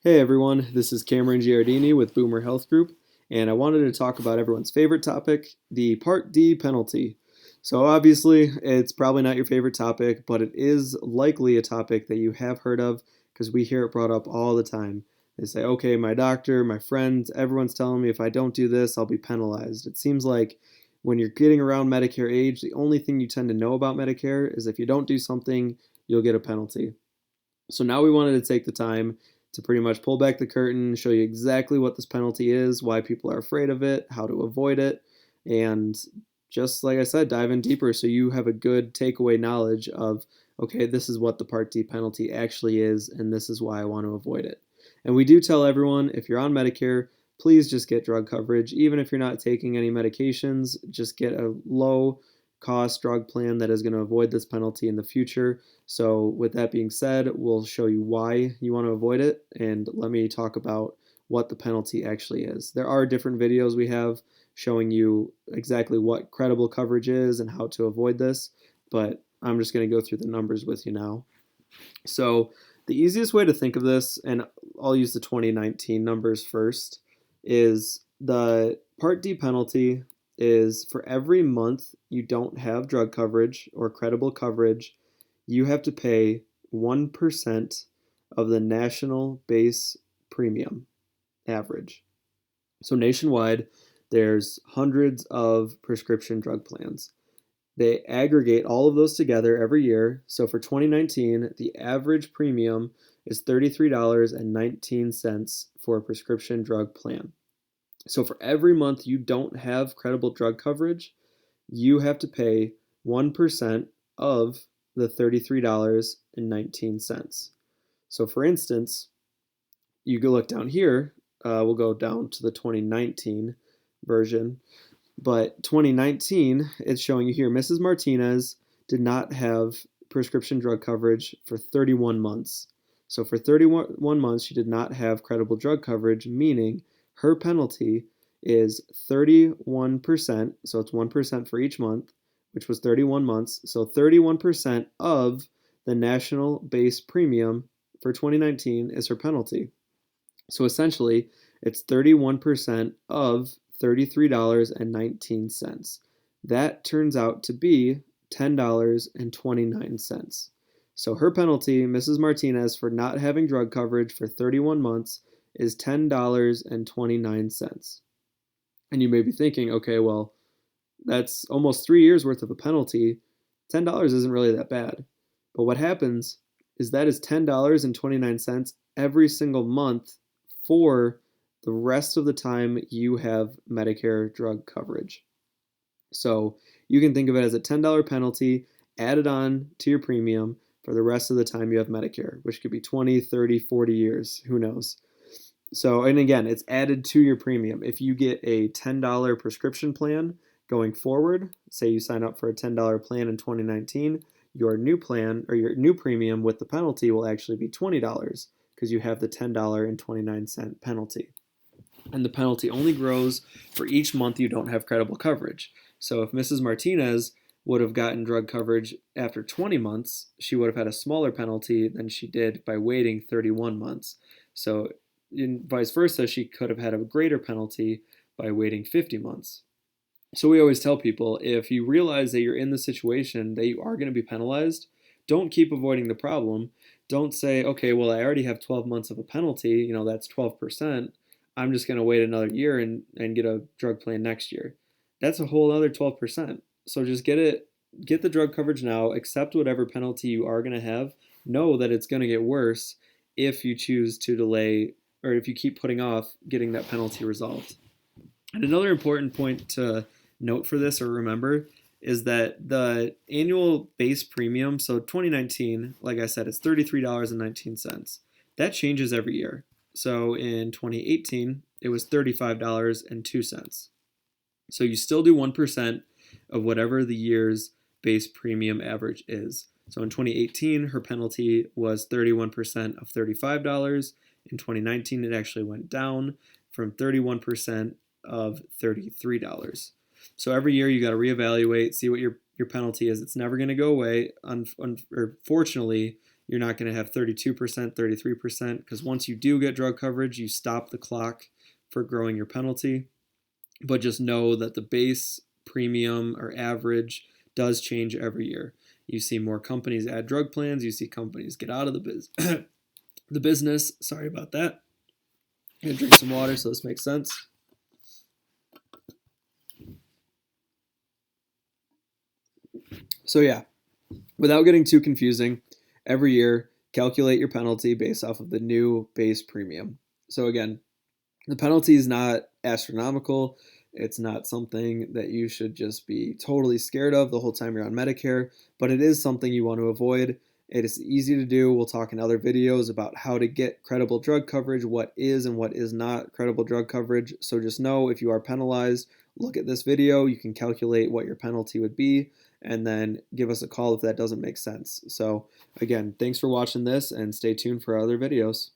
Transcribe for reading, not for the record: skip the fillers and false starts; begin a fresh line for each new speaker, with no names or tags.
Hey everyone, this is Cameron Giardini with Boomer Health Group, and I wanted to talk about everyone's favorite topic, the Part D penalty. So, obviously, it's probably not your favorite topic, but it is likely a topic that you have heard of because we hear it brought up all the time. They say, okay, my doctor, my friends, everyone's telling me if I don't do this, I'll be penalized. It seems like when you're getting around Medicare age, the only thing you tend to know about Medicare is if you don't do something, you'll get a penalty. So now we wanted to take the time to pretty much pull back the curtain, show you exactly what this penalty is, why people are afraid of it, how to avoid it, and just like I said, dive in deeper so you have a good takeaway knowledge of, okay, this is what the Part D penalty actually is, and this is why I want to avoid it. And we do tell everyone if you're on Medicare, please just get drug coverage. Even if you're not taking any medications, just get a low cost drug plan that is going to avoid this penalty in the future. So, with that being said, we'll show you why you want to avoid it, and let me talk about what the penalty actually is. There are different videos we have showing you exactly what credible coverage is and how to avoid this, but I'm just going to go through the numbers with you now. So, the easiest way to think of this, and I'll use the 2019 numbers first, is the Part D penalty is for every month you don't have drug coverage or credible coverage, you have to pay 1% of the national base premium average. So nationwide, there's hundreds of prescription drug plans. They aggregate all of those together every year. So for 2019, the average premium is $33.19 for a prescription drug plan. So for every month you don't have credible drug coverage, you have to pay 1% of the $33.19. So for instance, you go look down here, we'll go down to the 2019 version. But 2019, it's showing you here, Mrs. Martinez did not have prescription drug coverage for 31 months. So for 31 months, she did not have credible drug coverage, meaning her penalty is 31%. So it's 1% for each month, which was 31 months. So 31% of the national base premium for 2019 is her penalty. So essentially, it's 31% of $33.19. That turns out to be $10.29. So her penalty, Mrs. Martinez, for not having drug coverage for 31 months is $10.29. And you may be thinking, okay, well, that's almost 3 years worth of a penalty. $10 isn't really that bad. But what happens is that is $10.29 every single month for the rest of the time you have Medicare drug coverage. So you can think of it as a $10 penalty added on to your premium for the rest of the time you have Medicare, which could be 20, 30, 40 years, who knows. So, and again, it's added to your premium. If you get a $10 prescription plan going forward, say you sign up for a $10 plan in 2019, your new plan or your new premium with the penalty will actually be $20 because you have the $10.29 penalty. And the penalty only grows for each month you don't have credible coverage. So if Mrs. Martinez would have gotten drug coverage after 20 months, she would have had a smaller penalty than she did by waiting 31 months. So vice versa, she could have had a greater penalty by waiting 50 months. So we always tell people, if you realize that you're in the situation that you are going to be penalized, don't keep avoiding the problem. Don't say, okay, well, I already have 12 months of a penalty, that's 12%. I'm just going to wait another year and get a drug plan next year. That's a whole other 12%. So just get the drug coverage now, accept whatever penalty you are going to have. Know that it's going to get worse if you choose to delay or if you keep putting off getting that penalty resolved. And another important point to note for this or remember is that the annual base premium, so 2019, like I said, it's $33.19. That changes every year. So in 2018, it was $35.02. So you still do 1% of whatever the year's base premium average is. So in 2018, her penalty was 31% of $35. In 2019, it actually went down from 31% of $33. So every year you got to reevaluate, see what your penalty is. It's never going to go away. Unfortunately, You're not going to have 32%, 33%, because once you do get drug coverage, you stop the clock for growing your penalty. But just know that the base premium or average does change every year. You see more companies add drug plans. You see companies get out of the business. Sorry about that. I'm going to drink some water so this makes sense. So yeah, without getting too confusing, every year calculate your penalty based off of the new base premium. So again, the penalty is not astronomical. It's not something that you should just be totally scared of the whole time you're on Medicare, but it is something you want to avoid. It is easy to do. We'll talk in other videos about how to get credible drug coverage, what is and what is not credible drug coverage. So just know if you are penalized, look at this video. You can calculate what your penalty would be and then give us a call if that doesn't make sense. So again, thanks for watching this and stay tuned for other videos.